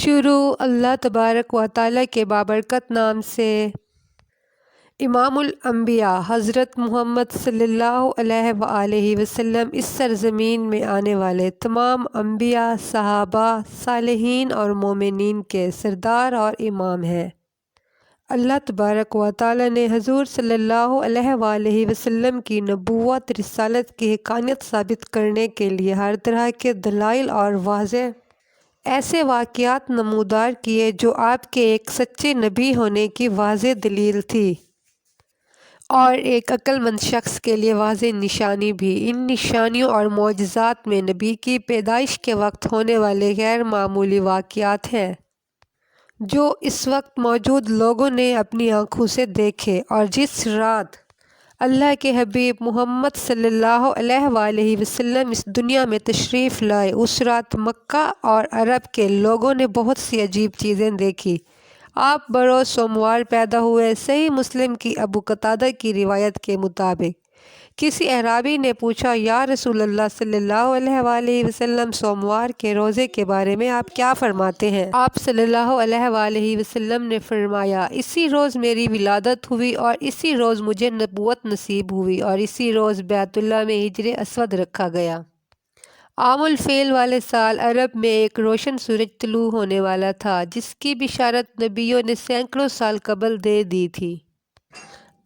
شروع اللہ تبارک و تعالیٰ کے بابرکت نام سے۔ امام الانبیاء حضرت محمد صلی اللہ علیہ وآلہ وسلم اس سرزمین میں آنے والے تمام انبیاء، صحابہ، صالحین اور مومنین کے سردار اور امام ہیں۔ اللہ تبارک و تعالیٰ نے حضور صلی اللہ علیہ وآلہ وسلم کی نبوت، رسالت کی حقانیت ثابت کرنے کے لیے ہر طرح کے دلائل اور واضح ایسے واقعات نمودار کیے جو آپ کے ایک سچے نبی ہونے کی واضح دلیل تھی اور ایک عقل مند شخص کے لیے واضح نشانی بھی۔ ان نشانیوں اور معجزات میں نبی کی پیدائش کے وقت ہونے والے غیر معمولی واقعات ہیں جو اس وقت موجود لوگوں نے اپنی آنکھوں سے دیکھے، اور جس رات اللہ کے حبیب محمد صلی اللہ علیہ وآلہ وسلم اس دنیا میں تشریف لائے، اس رات مکہ اور عرب کے لوگوں نے بہت سی عجیب چیزیں دیکھی۔ آپ بروز سوموار پیدا ہوئے۔ صحیح مسلم کی ابو قتادہ کی روایت کے مطابق کسی اعرابی نے پوچھا، یا رسول اللہ صلی اللہ علیہ وآلہ وسلم، سوموار کے روزے کے بارے میں آپ کیا فرماتے ہیں؟ آپ صلی اللہ علیہ وآلہ وسلم نے فرمایا، اسی روز میری ولادت ہوئی اور اسی روز مجھے نبوت نصیب ہوئی اور اسی روز بیت اللہ میں حجر اسود رکھا گیا۔ عام الفیل والے سال عرب میں ایک روشن سورج طلوع ہونے والا تھا جس کی بشارت نبیوں نے سینکڑوں سال قبل دے دی تھی۔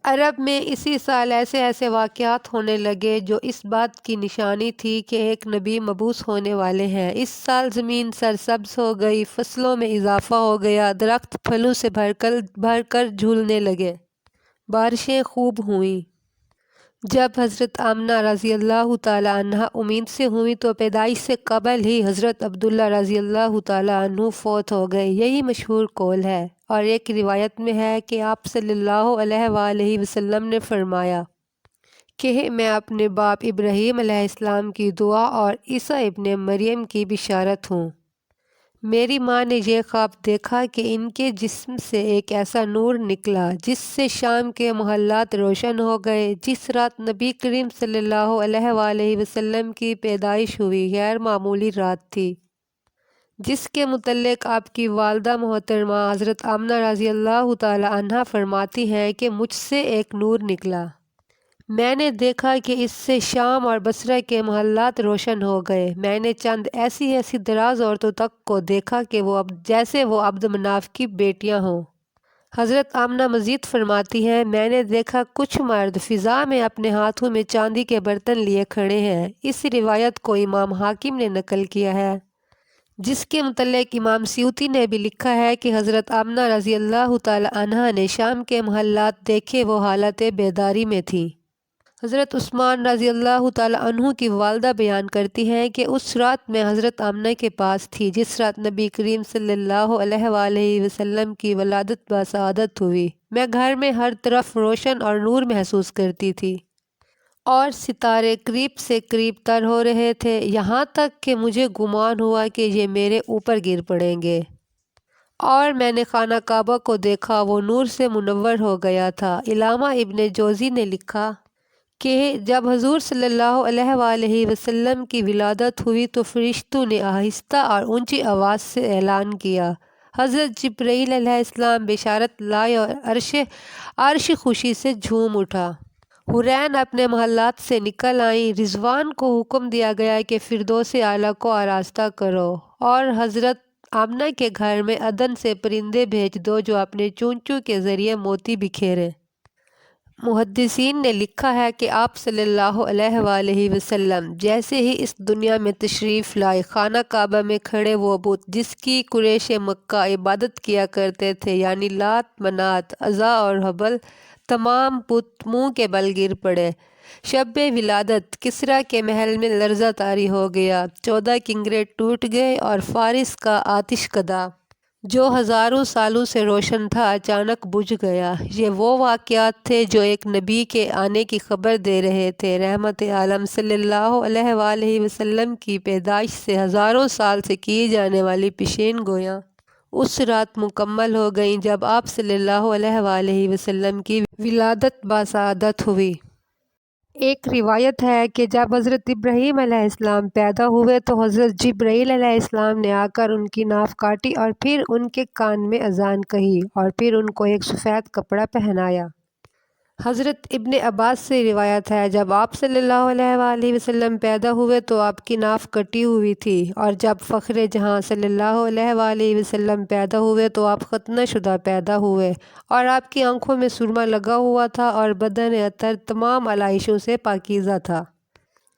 عرب میں اسی سال ایسے واقعات ہونے لگے جو اس بات کی نشانی تھی کہ ایک نبی مبعوث ہونے والے ہیں۔ اس سال زمین سرسبز ہو گئی، فصلوں میں اضافہ ہو گیا، درخت پھلوں سے بھر کر جھولنے لگے، بارشیں خوب ہوئیں۔ جب حضرت آمنہ رضی اللہ تعالیٰ عنہ امید سے ہوئیں تو پیدائش سے قبل ہی حضرت عبداللہ رضی اللہ تعالیٰ عنہ فوت ہو گئے۔ یہی مشہور قول ہے، اور ایک روایت میں ہے کہ آپ صلی اللہ علیہ وآلہ وسلم نے فرمایا کہ میں اپنے باپ ابراہیم علیہ السلام کی دعا اور عیسیٰ ابن مریم کی بشارت ہوں۔ میری ماں نے یہ خواب دیکھا کہ ان کے جسم سے ایک ایسا نور نکلا جس سے شام کے محلات روشن ہو گئے۔ جس رات نبی کریم صلی اللہ علیہ وآلہ وسلم کی پیدائش ہوئی غیر معمولی رات تھی، جس کے متعلق آپ کی والدہ محترمہ حضرت آمنہ رضی اللہ تعالیٰ عنہ فرماتی ہیں کہ مجھ سے ایک نور نکلا، میں نے دیکھا کہ اس سے شام اور بصرہ کے محلات روشن ہو گئے۔ میں نے چند ایسی دراز عورتوں تک کو دیکھا کہ جیسے وہ عبد مناف کی بیٹیاں ہوں۔ حضرت آمنہ مزید فرماتی ہیں، میں نے دیکھا کچھ مرد فضا میں اپنے ہاتھوں میں چاندی کے برتن لیے کھڑے ہیں۔ اس روایت کو امام حاکم نے نقل کیا ہے، جس کے متعلق امام سیوطی نے بھی لکھا ہے کہ حضرت آمنہ رضی اللہ تعالیٰ عنہ نے شام کے محلات دیکھے، وہ حالت بیداری میں تھیں۔ حضرت عثمان رضی اللہ تعالیٰ عنہ کی والدہ بیان کرتی ہیں کہ اس رات میں حضرت آمنہ کے پاس تھی جس رات نبی کریم صلی اللہ علیہ وآلہ وسلم کی ولادت بسعادت ہوئی۔ میں گھر میں ہر طرف روشن اور نور محسوس کرتی تھی اور ستارے قریب سے قریب تر ہو رہے تھے، یہاں تک کہ مجھے گمان ہوا کہ یہ میرے اوپر گر پڑیں گے، اور میں نے خانہ کعبہ کو دیکھا، وہ نور سے منور ہو گیا تھا۔ علامہ ابن جوزی نے لکھا کہ جب حضور صلی اللہ علیہ وآلہ وسلم کی ولادت ہوئی تو فرشتوں نے آہستہ اور اونچی آواز سے اعلان کیا، حضرت جبرائیل علیہ السلام بشارت لائے اور عرش خوشی سے جھوم اٹھا۔ حورین اپنے محلات سے نکل آئیں۔ رضوان کو حکم دیا گیا کہ فردوس اعلیٰ کو آراستہ کرو، اور حضرت آمنہ کے گھر میں عدن سے پرندے بھیج دو جو اپنے چونچوں کے ذریعے موتی بکھیریں۔ محدثین نے لکھا ہے کہ آپ صلی اللہ علیہ وآلہ وسلم جیسے ہی اس دنیا میں تشریف لائے، خانہ کعبہ میں کھڑے وہ بت جس کی قریش مکہ عبادت کیا کرتے تھے، یعنی لات، منات، عزا اور حبل، تمام بت منہ کے بل گر پڑے۔ شب ولادت کسریٰ کے محل میں لرزہ طاری ہو گیا، 14 کنگرے ٹوٹ گئے اور فارس کا آتش کدہ جو ہزاروں سالوں سے روشن تھا اچانک بجھ گیا۔ یہ وہ واقعات تھے جو ایک نبی کے آنے کی خبر دے رہے تھے۔ رحمت عالم صلی اللہ علیہ وآلہ وسلم کی پیدائش سے ہزاروں سال سے کی جانے والی پیشین گویاں اس رات مکمل ہو گئیں جب آپ صلی اللہ علیہ وآلہ وسلم کی ولادت بسعادت ہوئی۔ ایک روایت ہے کہ جب حضرت ابراہیم علیہ السلام پیدا ہوئے تو حضرت جبرائیل علیہ السلام نے آ کر ان کی ناف کاٹی اور پھر ان کے کان میں اذان کہی اور پھر ان کو ایک سفید کپڑا پہنایا۔ حضرت ابن عباس سے روایت ہے جب آپ صلی اللہ علیہ وآلہ وسلم پیدا ہوئے تو آپ کی ناف کٹی ہوئی تھی، اور جب فخر جہاں صلی اللہ علیہ وآلہ وسلم پیدا ہوئے تو آپ ختنہ شدہ پیدا ہوئے، اور آپ کی آنکھوں میں سرما لگا ہوا تھا اور بدن عطر تمام علائشوں سے پاکیزہ تھا۔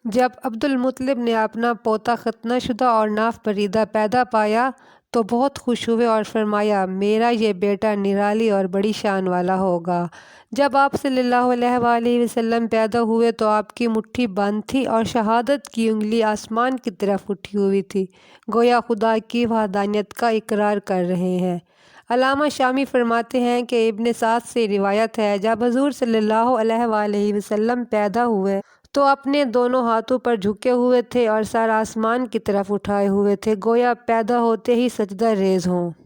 جب عبد المطلب نے اپنا پوتا ختنہ شدہ اور ناف بریدہ پیدا پایا تو بہت خوش ہوئے اور فرمایا، میرا یہ بیٹا نرالی اور بڑی شان والا ہوگا۔ جب آپ صلی اللہ علیہ وآلہ وسلم پیدا ہوئے تو آپ کی مٹھی بند تھی اور شہادت کی انگلی آسمان کی طرف اٹھی ہوئی تھی، گویا خدا کی وحدانیت کا اقرار کر رہے ہیں۔ علامہ شامی فرماتے ہیں کہ ابن سعد سے روایت ہے جب حضور صلی اللہ علیہ وآلہ وسلم پیدا ہوئے تو اپنے دونوں ہاتھوں پر جھکے ہوئے تھے اور سر آسمان کی طرف اٹھائے ہوئے تھے، گویا پیدا ہوتے ہی سجدہ ریز ہوں۔